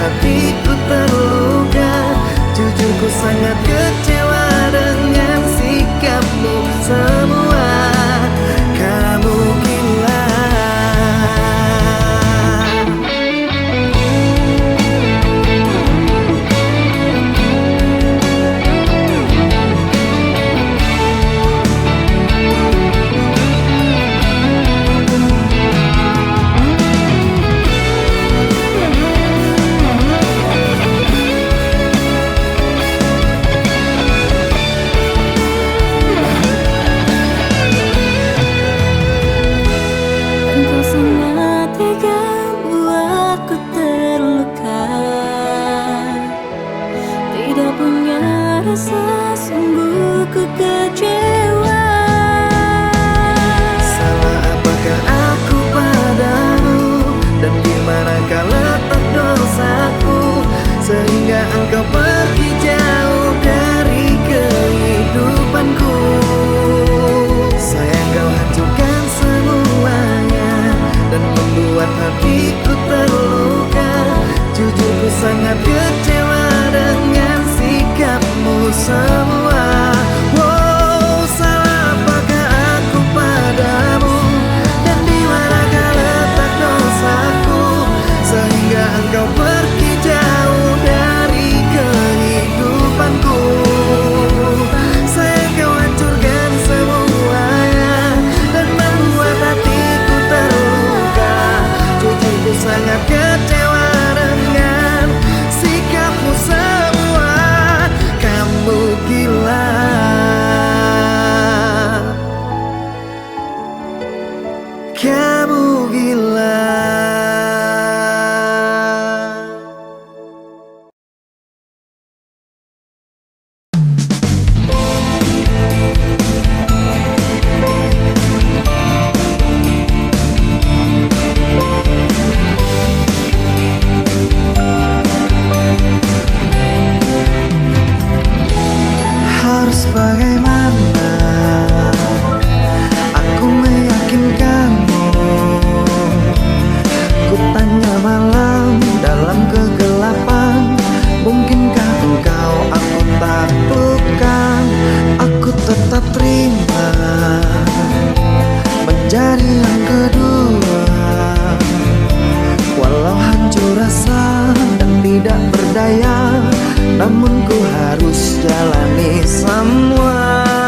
S1: hatiku terluka. Jujur ku sangat kecewa dengan sikapmu semua. Kamu gila.
S2: Engkau sangat tega buatku terluka. Tidak punya rasa, sungguh ku kecewa.
S1: Salah apakah aku padamu, dan di manakah letak dosaku, sehingga engkau pergi jauh dari kehidupanku. Sayang kau hancurkan semuanya dan membuat hatiku terluka. Jujur ku sangat kecewa dengan sikapmu semua. Wow, salah apakah aku padamu, dan di manakah letak dosaku, sehingga engkau pergi jauh dari kehidupanku. Sayang kau hancurkan semuanya dan membuat hatiku terluka. Jujur ku sangat kecewa dengan sikapmu semua. Kamu gila. Kamu gila. Harus bagaimana aku meyakinkanmu? Ku tanya malam dalam kegelapan, mungkinkah engkau aku taklukkan? Aku tetap terima menjadi yang kedua, walau hancur rasa dan tidak berdaya, namun ku harus jalani semua.